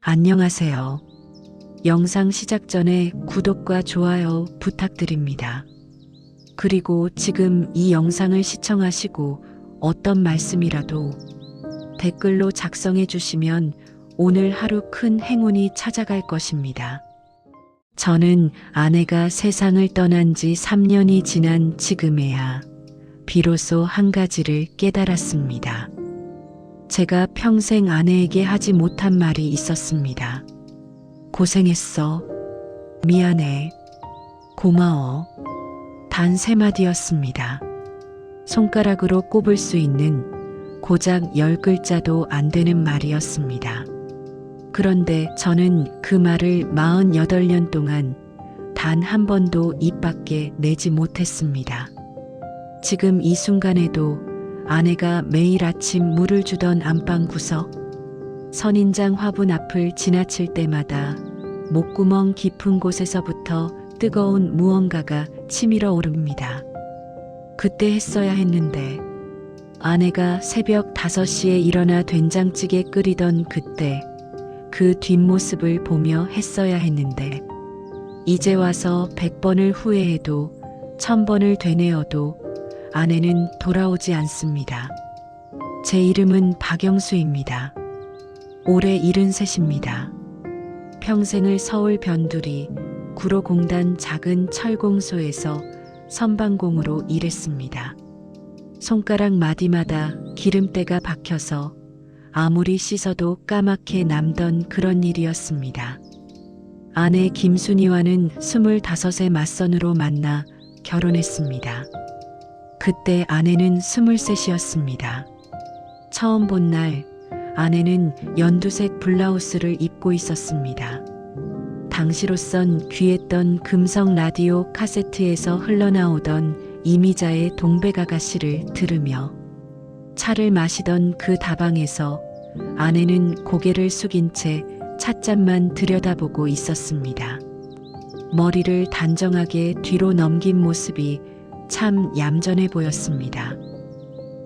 안녕하세요. 영상 시작 전에 구독과 좋아요 부탁드립니다. 그리고 지금 이 영상을 시청하시고 어떤 말씀이라도 댓글로 작성해 주시면 오늘 하루 큰 행운이 찾아갈 것입니다. 저는 아내가 세상을 떠난 지 3년이 지난 지금에야 비로소 한 가지를 깨달았습니다. 제가 평생 아내에게 하지 못한 말이 있었습니다. 고생했어. 미안해. 고마워. 단 3마디였습니다. 손가락으로 꼽을 수 있는 고작 10글자도 안 되는 말이었습니다. 그런데 저는 그 말을 48년 동안 단 한 번도 입 밖에 내지 못했습니다. 지금 이 순간에도 아내가 매일 아침 물을 주던 안방 구석, 선인장 화분 앞을 지나칠 때마다 목구멍 깊은 곳에서부터 뜨거운 무언가가 치밀어 오릅니다. 그때 했어야 했는데, 아내가 새벽 5시에 일어나 된장찌개 끓이던 그때 그 뒷모습을 보며 했어야 했는데, 이제 와서 100번을 후회해도 1000번을 되뇌어도 아내는 돌아오지 않습니다. 제 이름은 박영수입니다. 올해 73입니다. 평생을 서울 변두리 구로공단 작은 철공소에서 선방공으로 일했습니다. 손가락 마디마다 기름때가 박혀서 아무리 씻어도 까맣게 남던 그런 일이었습니다. 아내 김순희와는 25의 맞선으로 만나 결혼했습니다. 그때 아내는 23이었습니다. 처음 본 날 아내는 연두색 블라우스를 입고 있었습니다. 당시로선 귀했던 금성 라디오 카세트에서 흘러나오던 이미자의 동백아가씨를 들으며 차를 마시던 그 다방에서 아내는 고개를 숙인 채 찻잔만 들여다보고 있었습니다. 머리를 단정하게 뒤로 넘긴 모습이 참 얌전해 보였습니다.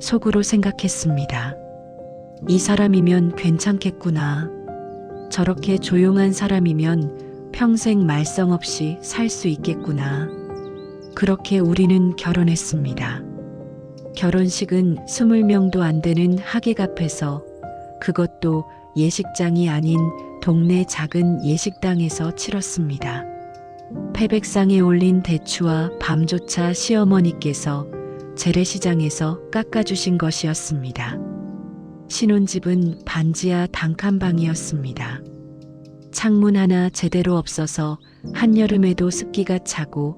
속으로 생각했습니다. 이 사람이면 괜찮겠구나. 저렇게 조용한 사람이면 평생 말썽 없이 살 수 있겠구나. 그렇게 우리는 결혼했습니다. 결혼식은 20명도 안 되는 하객 앞에서, 그것도 예식장이 아닌 동네 작은 예식당에서 치렀습니다. 패백상에 올린 대추와 밤조차 시어머니께서 재래시장에서 깎아주신 것이었습니다. 신혼집은 반지하 단칸방이었습니다. 창문 하나 제대로 없어서 한여름에도 습기가 차고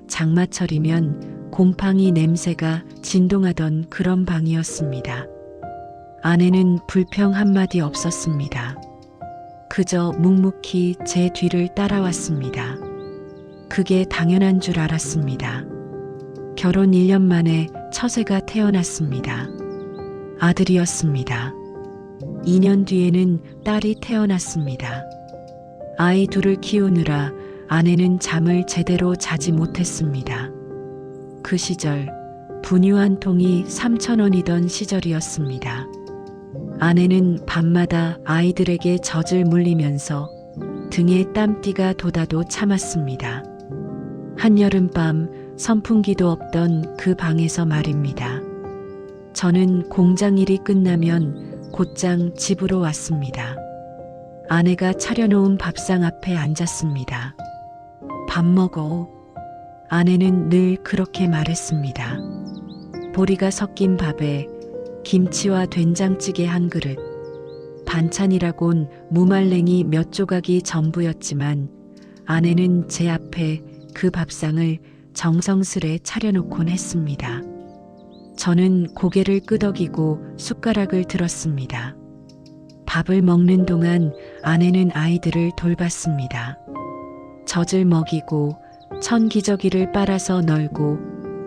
장마철이면 곰팡이 냄새가 진동하던 그런 방이었습니다. 아내는 불평 한마디 없었습니다. 그저 묵묵히 제 뒤를 따라왔습니다. 그게 당연한 줄 알았습니다. 결혼 1년 만에 처세가 태어났습니다. 아들이었습니다. 2년 뒤에는 딸이 태어났습니다. 아이 둘을 키우느라 아내는 잠을 제대로 자지 못했습니다. 그 시절 분유 한 통이 3,000원이던 시절이었습니다. 아내는 밤마다 아이들에게 젖을 물리면서 등에 땀띠가 돋아도 참았습니다. 한여름밤 선풍기도 없던 그 방에서 말입니다. 저는 공장 일이 끝나면 곧장 집으로 왔습니다. 아내가 차려놓은 밥상 앞에 앉았습니다. 밥 먹어. 아내는 늘 그렇게 말했습니다. 보리가 섞인 밥에 김치와 된장찌개 한 그릇, 반찬이라곤 무말랭이 몇 조각이 전부였지만 아내는 제 앞에 그 밥상을 정성스레 차려놓곤 했습니다. 저는 고개를 끄덕이고 숟가락을 들었습니다. 밥을 먹는 동안 아내는 아이들을 돌봤습니다. 젖을 먹이고 천기저귀를 빨아서 널고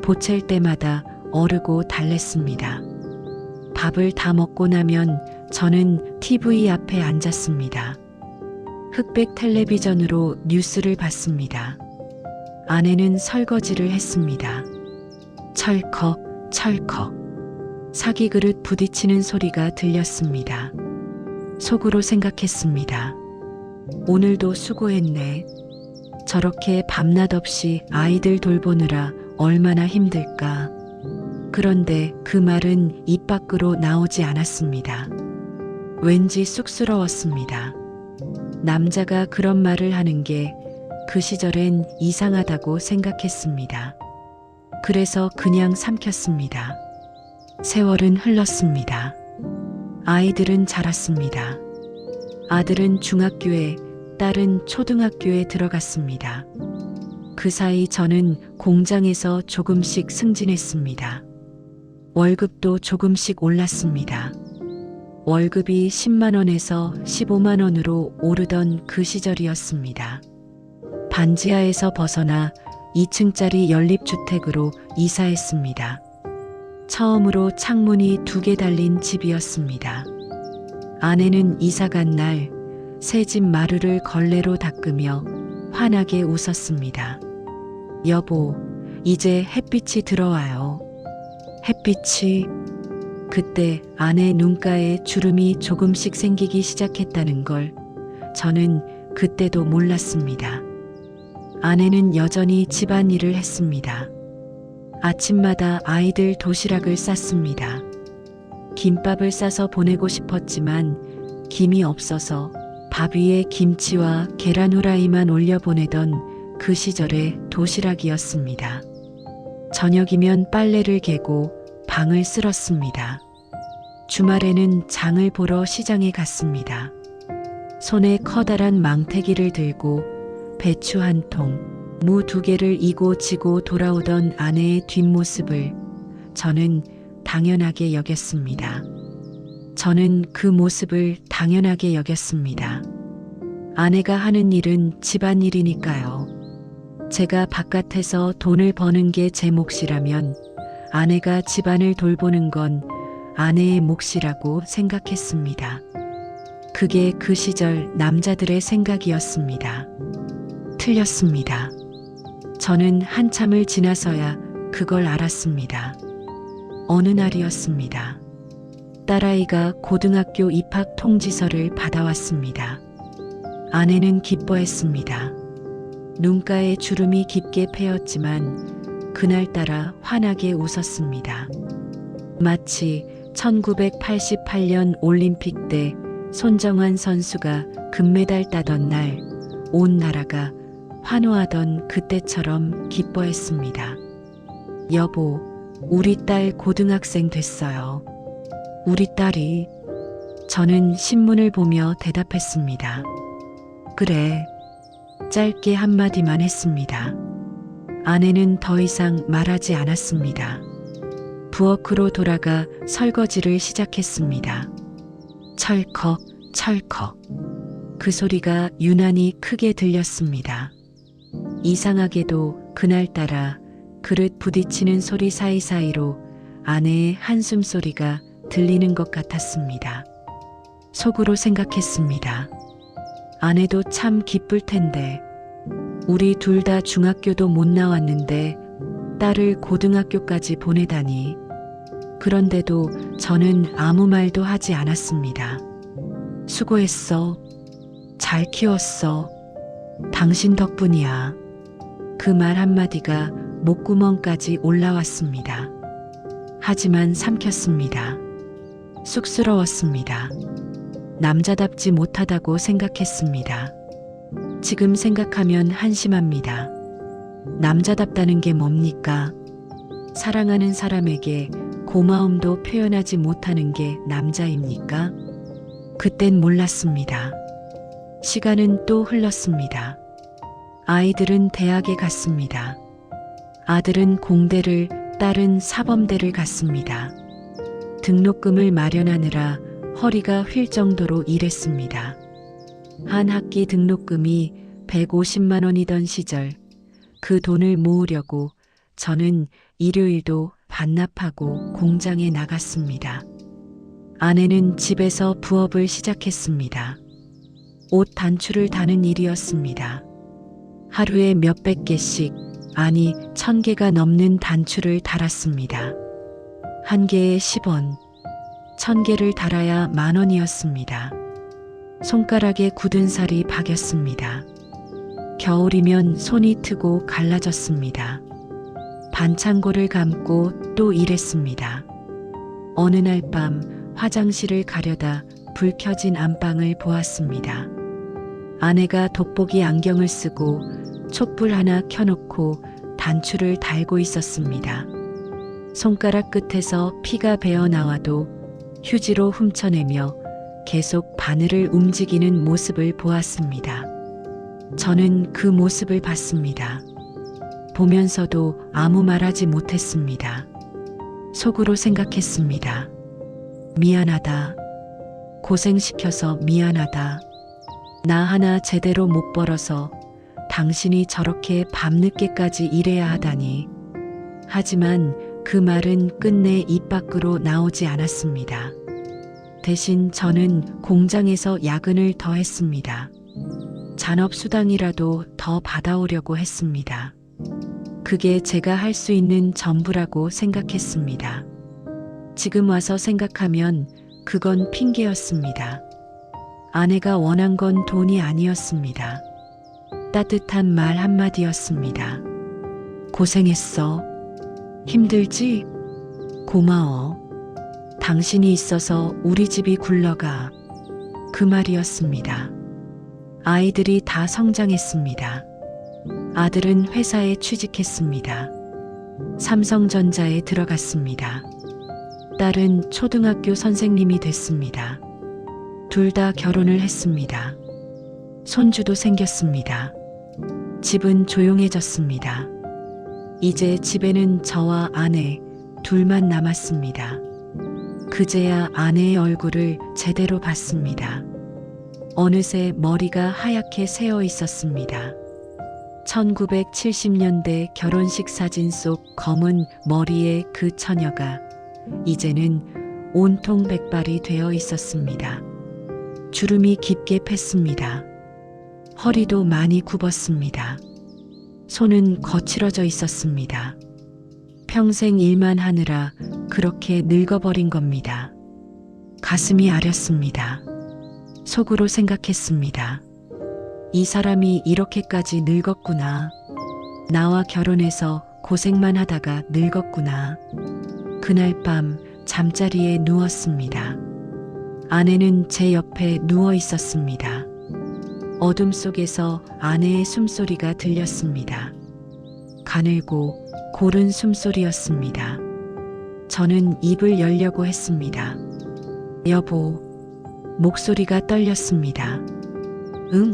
보챌 때마다 어르고 달랬습니다. 밥을 다 먹고 나면 저는 TV 앞에 앉았습니다. 흑백 텔레비전으로 뉴스를 봤습니다. 아내는 설거지를 했습니다. 철컥 철컥 사기 그릇 부딪히는 소리가 들렸습니다. 속으로 생각했습니다. 오늘도 수고했네. 저렇게 밤낮 없이 아이들 돌보느라 얼마나 힘들까. 그런데 그 말은 입 밖으로 나오지 않았습니다. 왠지 쑥스러웠습니다. 남자가 그런 말을 하는 게 그 시절엔 이상하다고 생각했습니다. 그래서 그냥 삼켰습니다. 세월은 흘렀습니다. 아이들은 자랐습니다. 아들은 중학교에, 딸은 초등학교에 들어갔습니다. 그 사이 저는 공장에서 조금씩 승진했습니다. 월급도 조금씩 올랐습니다. 월급이 10만 원에서 15만 원으로 오르던 그 시절이었습니다. 반지하에서 벗어나 2층짜리 연립주택으로 이사했습니다. 처음으로 창문이 2개 달린 집이었습니다. 아내는 이사간 날 새 집 마루를 걸레로 닦으며 환하게 웃었습니다. 여보, 이제 햇빛이 들어와요. 햇빛이... 그때 아내 눈가에 주름이 조금씩 생기기 시작했다는 걸 저는 그때도 몰랐습니다. 아내는 여전히 집안일을 했습니다. 아침마다 아이들 도시락을 쌌습니다. 김밥을 싸서 보내고 싶었지만 김이 없어서 밥 위에 김치와 계란 후라이만 올려 보내던 그 시절의 도시락이었습니다. 저녁이면 빨래를 개고 방을 쓸었습니다. 주말에는 장을 보러 시장에 갔습니다. 손에 커다란 망태기를 들고 배추 한 통, 무 2개를 이고 지고 돌아오던 아내의 뒷모습을 저는 당연하게 여겼습니다. 저는 그 모습을 당연하게 여겼습니다. 아내가 하는 일은 집안일이니까요. 제가 바깥에서 돈을 버는 게 제 몫이라면 아내가 집안을 돌보는 건 아내의 몫이라고 생각했습니다. 그게 그 시절 남자들의 생각이었습니다. 틀렸습니다. 저는 한참을 지나서야 그걸 알았습니다. 어느 날이었습니다. 딸아이가 고등학교 입학 통지서를 받아왔습니다. 아내는 기뻐했습니다. 눈가에 주름이 깊게 패였지만 그날따라 환하게 웃었습니다. 마치 1988년 올림픽 때 손정환 선수가 금메달 따던 날 온 나라가 환호하던 그때처럼 기뻐했습니다. 여보, 우리 딸 고등학생 됐어요. 우리 딸이... 저는 신문을 보며 대답했습니다. 그래. 짧게 한마디만 했습니다. 아내는 더 이상 말하지 않았습니다. 부엌으로 돌아가 설거지를 시작했습니다. 철컥, 철컥. 그 소리가 유난히 크게 들렸습니다. 이상하게도 그날따라 그릇 부딪히는 소리 사이사이로 아내의 한숨 소리가 들리는 것 같았습니다. 속으로 생각했습니다. 아내도 참 기쁠 텐데. 우리 둘 다 중학교도 못 나왔는데 딸을 고등학교까지 보내다니. 그런데도 저는 아무 말도 하지 않았습니다. 수고했어. 잘 키웠어. 당신 덕분이야. 그 말 한마디가 목구멍까지 올라왔습니다. 하지만 삼켰습니다. 쑥스러웠습니다. 남자답지 못하다고 생각했습니다. 지금 생각하면 한심합니다. 남자답다는 게 뭡니까? 사랑하는 사람에게 고마움도 표현하지 못하는 게 남자입니까? 그땐 몰랐습니다. 시간은 또 흘렀습니다. 아이들은 대학에 갔습니다. 아들은 공대를, 딸은 사범대를 갔습니다. 등록금을 마련하느라 허리가 휠 정도로 일했습니다. 한 학기 등록금이 150만 원이던 시절 그 돈을 모으려고 저는 일요일도 반납하고 공장에 나갔습니다. 아내는 집에서 부업을 시작했습니다. 옷 단추를 다는 일이었습니다. 하루에 몇백 개씩, 아니 1000개가 넘는 단추를 달았습니다. 한 개에 10원, 1000개를 달아야 10,000원이었습니다. 손가락에 굳은 살이 박였습니다. 겨울이면 손이 트고 갈라졌습니다. 반창고를 감고 또 일했습니다. 어느 날 밤 화장실을 가려다 불 켜진 안방을 보았습니다. 아내가 돋보기 안경을 쓰고 촛불 하나 켜놓고 단추를 달고 있었습니다. 손가락 끝에서 피가 배어 나와도 휴지로 훔쳐내며 계속 바늘을 움직이는 모습을 보았습니다. 저는 그 모습을 봤습니다. 보면서도 아무 말하지 못했습니다. 속으로 생각했습니다. 미안하다. 고생시켜서 미안하다. 나 하나 제대로 못 벌어서 당신이 저렇게 밤늦게까지 일해야 하다니. 하지만 그 말은 끝내 입 밖으로 나오지 않았습니다. 대신 저는 공장에서 야근을 더 했습니다. 잔업수당이라도 더 받아오려고 했습니다. 그게 제가 할 수 있는 전부라고 생각했습니다. 지금 와서 생각하면 그건 핑계였습니다. 아내가 원한 건 돈이 아니었습니다. 따뜻한 말 한마디였습니다. 고생했어. 힘들지? 고마워. 당신이 있어서 우리 집이 굴러가. 그 말이었습니다. 아이들이 다 성장했습니다. 아들은 회사에 취직했습니다. 삼성전자에 들어갔습니다. 딸은 초등학교 선생님이 됐습니다. 둘 다 결혼을 했습니다. 손주도 생겼습니다. 집은 조용해졌습니다. 이제 집에는 저와 아내 둘만 남았습니다. 그제야 아내의 얼굴을 제대로 봤습니다. 어느새 머리가 하얗게 새어 있었습니다. 1970년대 결혼식 사진 속 검은 머리의 그 처녀가 이제는 온통 백발이 되어 있었습니다. 주름이 깊게 팼습니다. 허리도 많이 굽었습니다. 손은 거칠어져 있었습니다. 평생 일만 하느라 그렇게 늙어버린 겁니다. 가슴이 아렸습니다. 속으로 생각했습니다. 이 사람이 이렇게까지 늙었구나. 나와 결혼해서 고생만 하다가 늙었구나. 그날 밤 잠자리에 누웠습니다. 아내는 제 옆에 누워 있었습니다. 어둠 속에서 아내의 숨소리가 들렸습니다. 가늘고 고른 숨소리였습니다. 저는 입을 열려고 했습니다. 여보, 목소리가 떨렸습니다. 응?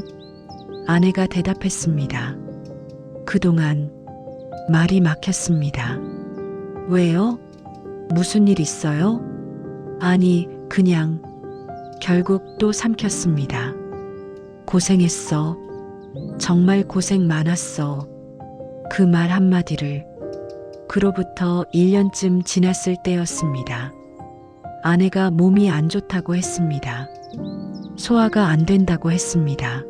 아내가 대답했습니다. 그동안 말이 막혔습니다. 왜요? 무슨 일 있어요? 아니, 그냥 결국 또 삼켰습니다. 고생했어. 정말 고생 많았어. 그 말 한마디를. 그로부터 1년쯤 지났을 때였습니다. 아내가 몸이 안 좋다고 했습니다. 소화가 안 된다고 했습니다.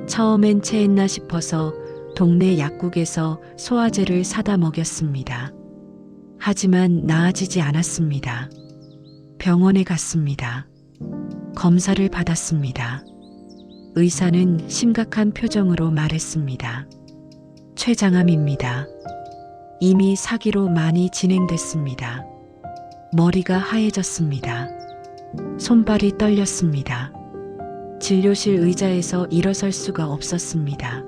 처음엔 체했나 싶어서 동네 약국에서 소화제를 사다 먹였습니다. 하지만 나아지지 않았습니다. 병원에 갔습니다. 검사를 받았습니다. 의사는 심각한 표정으로 말했습니다. 췌장암입니다. 이미 사기로 많이 진행됐습니다. 머리가 하얘졌습니다. 손발이 떨렸습니다. 진료실 의자에서 일어설 수가 없었습니다.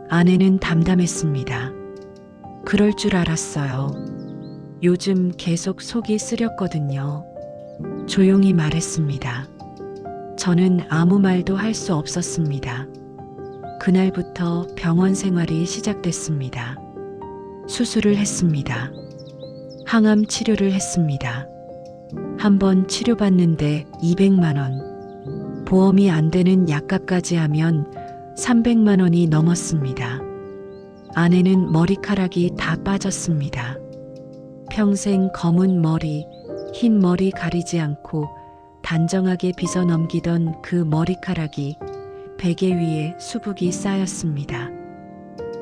아내는 담담했습니다. 그럴 줄 알았어요. 요즘 계속 속이 쓰렸거든요. 조용히 말했습니다. 저는 아무 말도 할 수 없었습니다. 그날부터 병원 생활이 시작됐습니다. 수술을 했습니다. 항암 치료를 했습니다. 한 번 치료받는데 200만 원. 보험이 안 되는 약값까지 하면 300만 원이 넘었습니다. 아내는 머리카락이 다 빠졌습니다. 평생 검은 머리, 흰 머리 가리지 않고 단정하게 빗어 넘기던 그 머리카락이 베개 위에 수북이 쌓였습니다.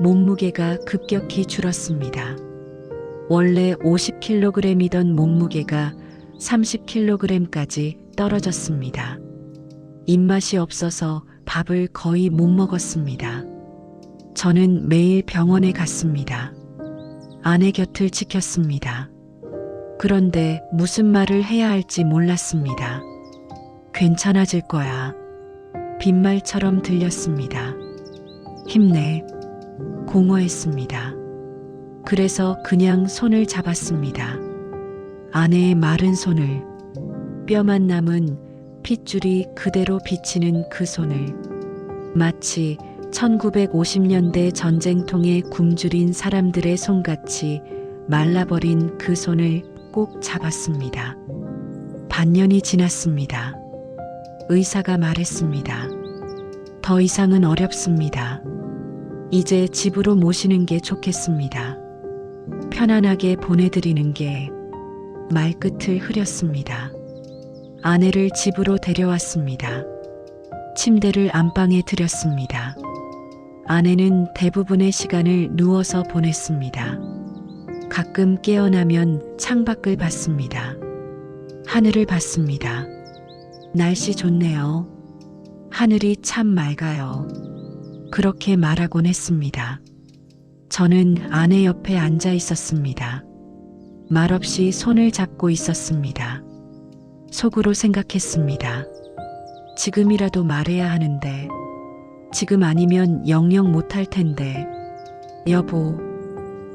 몸무게가 급격히 줄었습니다. 원래 50kg이던 몸무게가 30kg까지 떨어졌습니다. 입맛이 없어서 밥을 거의 못 먹었습니다. 저는 매일 병원에 갔습니다. 아내 곁을 지켰습니다. 그런데 무슨 말을 해야 할지 몰랐습니다. 괜찮아질 거야. 빈말처럼 들렸습니다. 힘내. 공허했습니다. 그래서 그냥 손을 잡았습니다. 아내의 마른 손을, 뼈만 남은 핏줄이 그대로 비치는 그 손을, 마치 1950년대 전쟁통에 굶주린 사람들의 손같이 말라버린 그 손을 꼭 잡았습니다. 반년이 지났습니다. 의사가 말했습니다. 더 이상은 어렵습니다. 이제 집으로 모시는 게 좋겠습니다. 편안하게 보내드리는 게. 말끝을 흐렸습니다. 아내를 집으로 데려왔습니다. 침대를 안방에 들였습니다. 아내는 대부분의 시간을 누워서 보냈습니다. 가끔 깨어나면 창밖을 봤습니다. 하늘을 봤습니다. 날씨 좋네요. 하늘이 참 맑아요. 그렇게 말하곤 했습니다. 저는 아내 옆에 앉아 있었습니다. 말없이 손을 잡고 있었습니다. 속으로 생각했습니다. 지금이라도 말해야 하는데, 지금 아니면 영영 못할 텐데. 여보,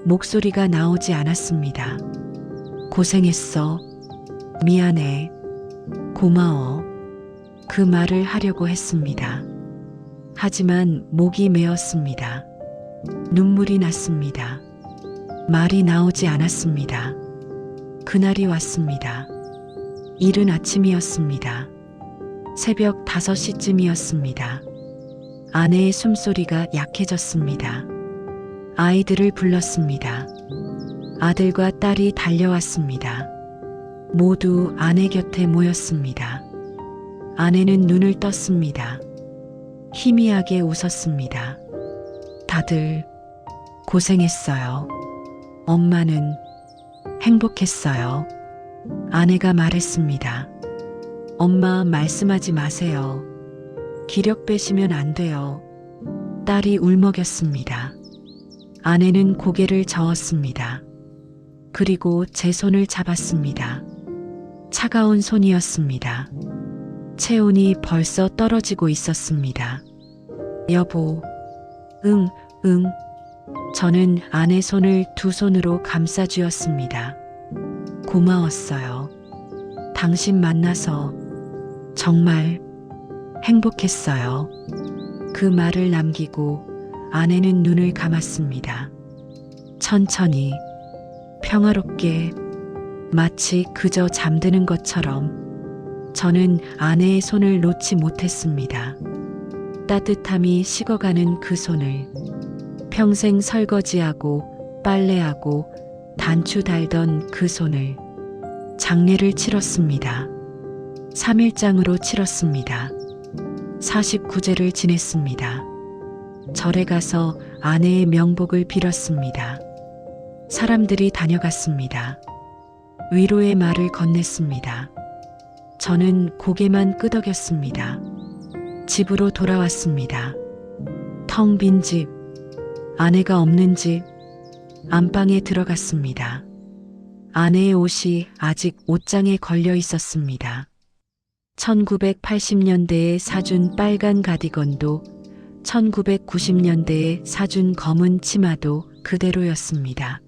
목소리가 나오지 않았습니다. 고생했어. 미안해. 고마워. 그 말을 하려고 했습니다. 하지만 목이 메었습니다. 눈물이 났습니다. 말이 나오지 않았습니다. 그날이 왔습니다. 이른 아침이었습니다. 새벽 5시쯤이었습니다. 아내의 숨소리가 약해졌습니다. 아이들을 불렀습니다. 아들과 딸이 달려왔습니다. 모두 아내 곁에 모였습니다. 아내는 눈을 떴습니다. 희미하게 웃었습니다. 다들 고생했어요. 엄마는 행복했어요. 아내가 말했습니다. 엄마 말씀하지 마세요. 기력 빼시면 안 돼요. 딸이 울먹였습니다. 아내는 고개를 저었습니다. 그리고 제 손을 잡았습니다. 차가운 손이었습니다. 체온이 벌써 떨어지고 있었습니다. 여보, 응. 저는 아내 손을 두 손으로 감싸쥐었습니다. 고마웠어요. 당신 만나서 정말 행복했어요. 그 말을 남기고 아내는 눈을 감았습니다. 천천히, 평화롭게, 마치 그저 잠드는 것처럼. 저는 아내의 손을 놓지 못했습니다. 따뜻함이 식어가는 그 손을, 평생 설거지하고 빨래하고 단추 달던 그 손을. 장례를 치렀습니다. 3일장으로 치렀습니다. 49제를 지냈습니다. 절에 가서 아내의 명복을 빌었습니다. 사람들이 다녀갔습니다. 위로의 말을 건넸습니다. 저는 고개만 끄덕였습니다. 집으로 돌아왔습니다. 텅 빈 집, 아내가 없는 집. 안방에 들어갔습니다. 아내의 옷이 아직 옷장에 걸려 있었습니다. 1980년대에 사준 빨간 가디건도 1990년대에 사준 검은 치마도 그대로였습니다.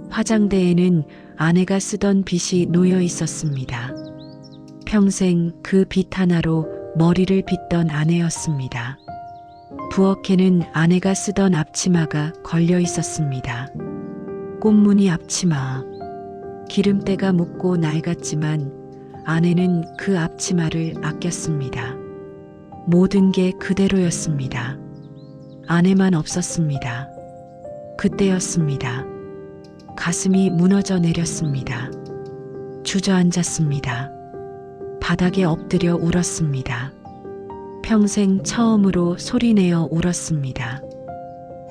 화장대에는 아내가 쓰던 빗이 놓여 있었습니다. 평생 그 빗 하나로 머리를 빗던 아내였습니다. 부엌에는 아내가 쓰던 앞치마가 걸려 있었습니다. 꽃무늬 앞치마. 기름때가 묻고 낡았지만 아내는 그 앞치마를 아꼈습니다. 모든 게 그대로였습니다. 아내만 없었습니다. 그때였습니다. 가슴이 무너져 내렸습니다. 주저앉았습니다. 바닥에 엎드려 울었습니다. 평생 처음으로 소리내어 울었습니다.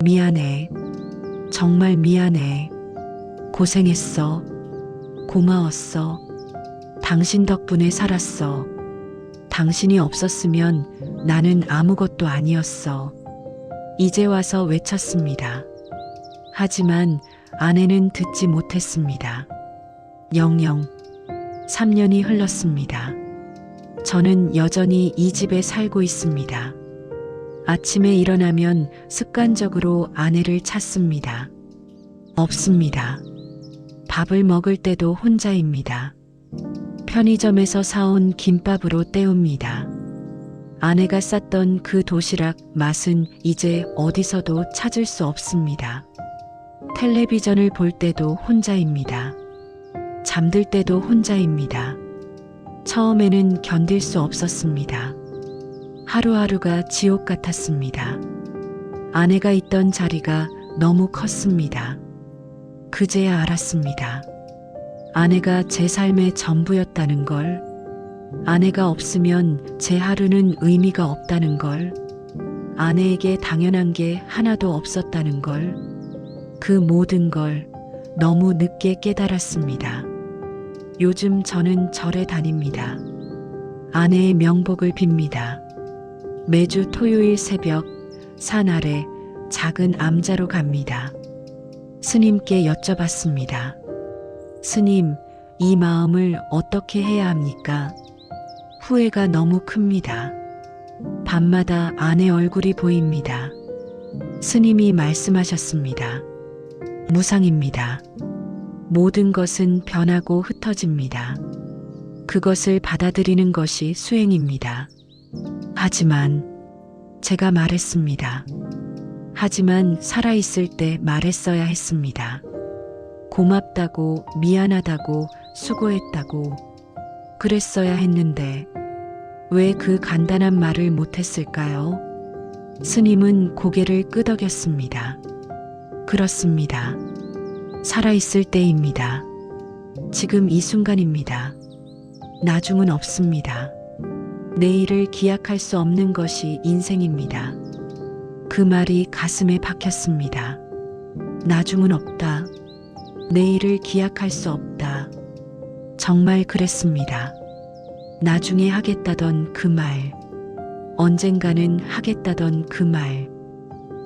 미안해. 정말 미안해. 고생했어. 고마웠어. 당신 덕분에 살았어. 당신이 없었으면 나는 아무것도 아니었어. 이제 와서 외쳤습니다. 하지만 아내는 듣지 못했습니다. 영영 3년이 흘렀습니다. 저는 여전히 이 집에 살고 있습니다. 아침에 일어나면 습관적으로 아내를 찾습니다. 없습니다. 밥을 먹을 때도 혼자입니다. 편의점에서 사온 김밥으로 때웁니다. 아내가 쌌던 그 도시락 맛은 이제 어디서도 찾을 수 없습니다. 텔레비전을 볼 때도 혼자입니다. 잠들 때도 혼자입니다. 처음에는 견딜 수 없었습니다. 하루하루가 지옥 같았습니다. 아내가 있던 자리가 너무 컸습니다. 그제야 알았습니다. 아내가 제 삶의 전부였다는 걸, 아내가 없으면 제 하루는 의미가 없다는 걸, 아내에게 당연한 게 하나도 없었다는 걸, 그 모든 걸 너무 늦게 깨달았습니다. 요즘 저는 절에 다닙니다. 아내의 명복을 빕니다. 매주 토요일 새벽 산 아래 작은 암자로 갑니다. 스님께 여쭤봤습니다. 스님, 이 마음을 어떻게 해야 합니까? 후회가 너무 큽니다. 밤마다 아내 얼굴이 보입니다. 스님이 말씀하셨습니다. 무상입니다. 모든 것은 변하고 흩어집니다. 그것을 받아들이는 것이 수행입니다. 하지만 제가 말했습니다. 하지만 살아있을 때 말했어야 했습니다. 고맙다고, 미안하다고, 수고했다고 그랬어야 했는데 왜 그 간단한 말을 못했을까요? 스님은 고개를 끄덕였습니다. 그렇습니다. 살아있을 때입니다. 지금 이 순간입니다. 나중은 없습니다. 내일을 기약할 수 없는 것이 인생입니다. 그 말이 가슴에 박혔습니다. 나중은 없다. 내일을 기약할 수 없다. 정말 그랬습니다. 나중에 하겠다던 그 말, 언젠가는 하겠다던 그 말,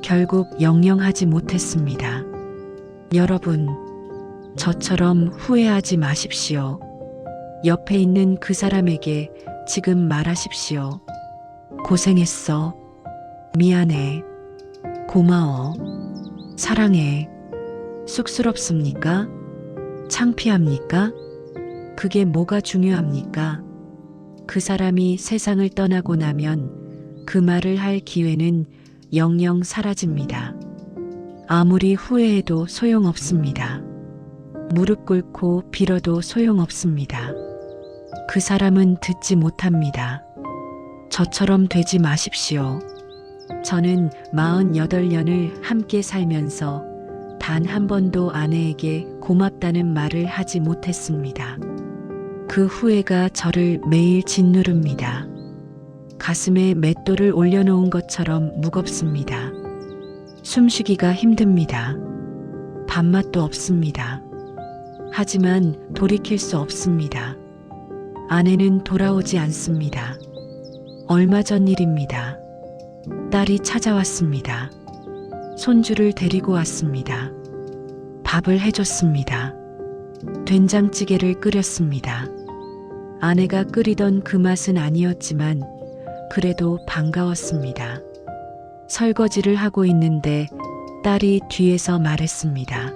결국 영영하지 못했습니다. 여러분, 저처럼 후회하지 마십시오. 옆에 있는 그 사람에게 지금 말하십시오. 고생했어. 미안해. 고마워. 사랑해. 쑥스럽습니까? 창피합니까? 그게 뭐가 중요합니까? 그 사람이 세상을 떠나고 나면 그 말을 할 기회는 영영 사라집니다. 아무리 후회해도 소용없습니다. 무릎 꿇고 빌어도 소용없습니다. 그 사람은 듣지 못합니다. 저처럼 되지 마십시오. 저는 48년을 함께 살면서 단 한 번도 아내에게 고맙다는 말을 하지 못했습니다. 그 후회가 저를 매일 짓누릅니다. 가슴에 맷돌을 올려놓은 것처럼 무겁습니다. 숨쉬기가 힘듭니다. 밥맛도 없습니다. 하지만 돌이킬 수 없습니다. 아내는 돌아오지 않습니다. 얼마 전 일입니다. 딸이 찾아왔습니다. 손주를 데리고 왔습니다. 밥을 해줬습니다. 된장찌개를 끓였습니다. 아내가 끓이던 그 맛은 아니었지만 그래도 반가웠습니다. 설거지를 하고 있는데 딸이 뒤에서 말했습니다.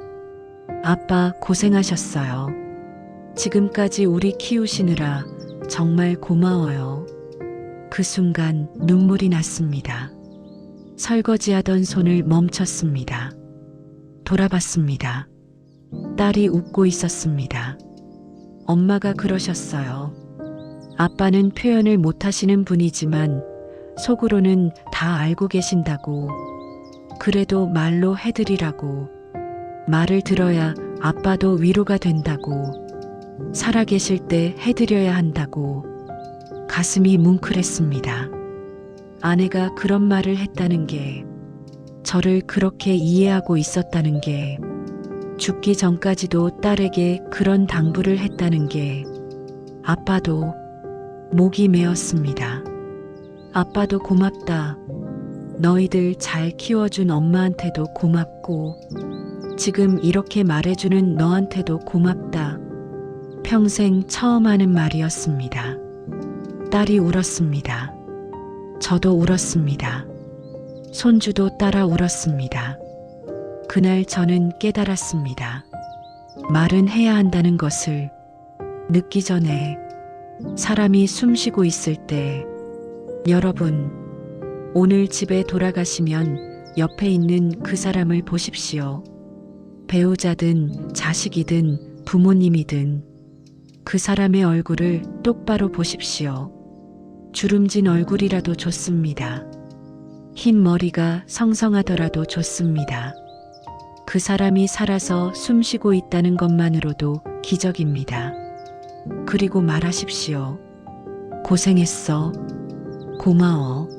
아빠 고생하셨어요. 지금까지 우리 키우시느라 정말 고마워요. 그 순간 눈물이 났습니다. 설거지하던 손을 멈췄습니다. 돌아봤습니다. 딸이 웃고 있었습니다. 엄마가 그러셨어요. 아빠는 표현을 못하시는 분이지만 속으로는 다 알고 계신다고. 그래도 말로 해드리라고. 말을 들어야 아빠도 위로가 된다고. 살아계실 때 해드려야 한다고. 가슴이 뭉클했습니다. 아내가 그런 말을 했다는 게, 저를 그렇게 이해하고 있었다는 게, 죽기 전까지도 딸에게 그런 당부를 했다는 게, 아빠도 목이 메었습니다. 아빠도 고맙다. 너희들 잘 키워준 엄마한테도 고맙고, 지금 이렇게 말해주는 너한테도 고맙다. 평생 처음 하는 말이었습니다. 딸이 울었습니다. 저도 울었습니다. 손주도 따라 울었습니다. 그날 저는 깨달았습니다. 말은 해야 한다는 것을. 늦기 전에, 사람이 숨쉬고 있을 때. 여러분, 오늘 집에 돌아가시면 옆에 있는 그 사람을 보십시오. 배우자든 자식이든 부모님이든 그 사람의 얼굴을 똑바로 보십시오. 주름진 얼굴이라도 좋습니다. 흰 머리가 성성하더라도 좋습니다. 그 사람이 살아서 숨쉬고 있다는 것만으로도 기적입니다. 그리고 말하십시오. 고생했어. 고마워.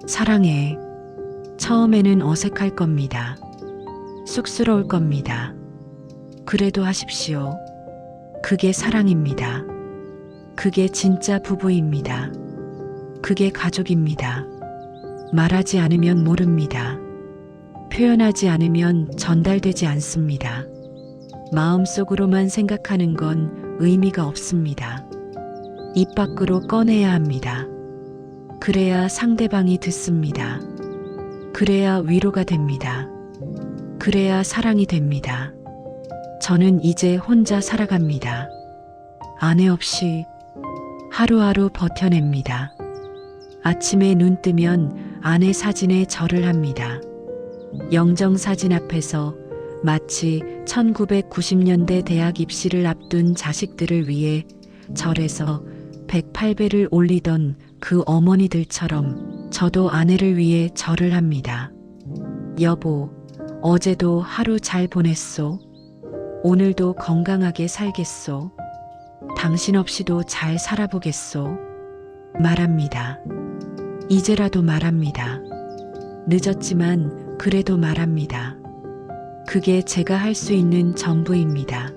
사랑해. 처음에는 어색할 겁니다. 쑥스러울 겁니다. 그래도 하십시오. 그게 사랑입니다. 그게 진짜 부부입니다. 그게 가족입니다. 말하지 않으면 모릅니다. 표현하지 않으면 전달되지 않습니다. 마음속으로만 생각하는 건 의미가 없습니다. 입 밖으로 꺼내야 합니다. 그래야 상대방이 듣습니다. 그래야 위로가 됩니다. 그래야 사랑이 됩니다. 저는 이제 혼자 살아갑니다. 아내 없이 하루하루 버텨냅니다. 아침에 눈 뜨면 아내 사진에 절을 합니다. 영정사진 앞에서 마치 1990년대 대학 입시를 앞둔 자식들을 위해 절에서 108배를 올리던 그 어머니들처럼 저도 아내를 위해 절을 합니다. 여보, 어제도 하루 잘 보냈소. 오늘도 건강하게 살겠소. 당신 없이도 잘 살아보겠소. 말합니다. 이제라도 말합니다. 늦었지만 그래도 말합니다. 그게 제가 할 수 있는 전부입니다.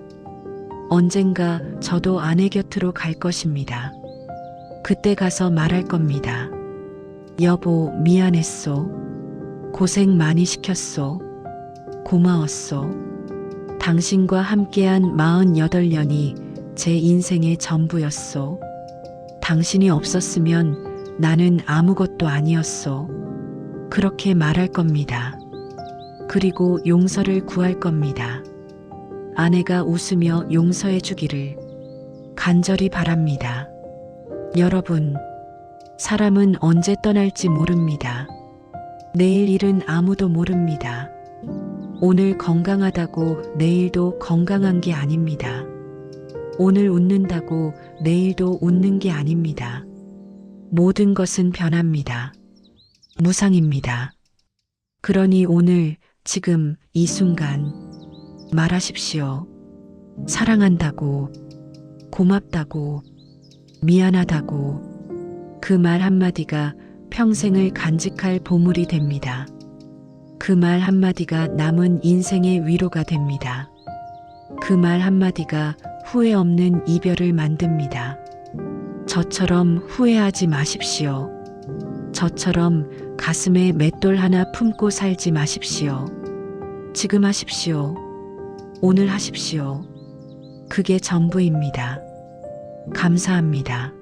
언젠가 저도 아내 곁으로 갈 것입니다. 그때 가서 말할 겁니다. 여보, 미안했소. 고생 많이 시켰소. 고마웠소. 당신과 함께한 48년이 제 인생의 전부였소. 당신이 없었으면 나는 아무것도 아니었소. 그렇게 말할 겁니다. 그리고 용서를 구할 겁니다. 아내가 웃으며 용서해 주기를 간절히 바랍니다. 여러분, 사람은 언제 떠날지 모릅니다. 내일 일은 아무도 모릅니다. 오늘 건강하다고 내일도 건강한 게 아닙니다. 오늘 웃는다고 내일도 웃는 게 아닙니다. 모든 것은 변합니다. 무상입니다. 그러니 오늘, 지금, 이 순간 말하십시오. 사랑한다고, 고맙다고, 미안하다고. 그 말 한마디가 평생을 간직할 보물이 됩니다. 그 말 한마디가 남은 인생의 위로가 됩니다. 그 말 한마디가 후회 없는 이별을 만듭니다. 저처럼 후회하지 마십시오. 저처럼 가슴에 맷돌 하나 품고 살지 마십시오. 지금 하십시오. 오늘 하십시오. 그게 전부입니다. 감사합니다.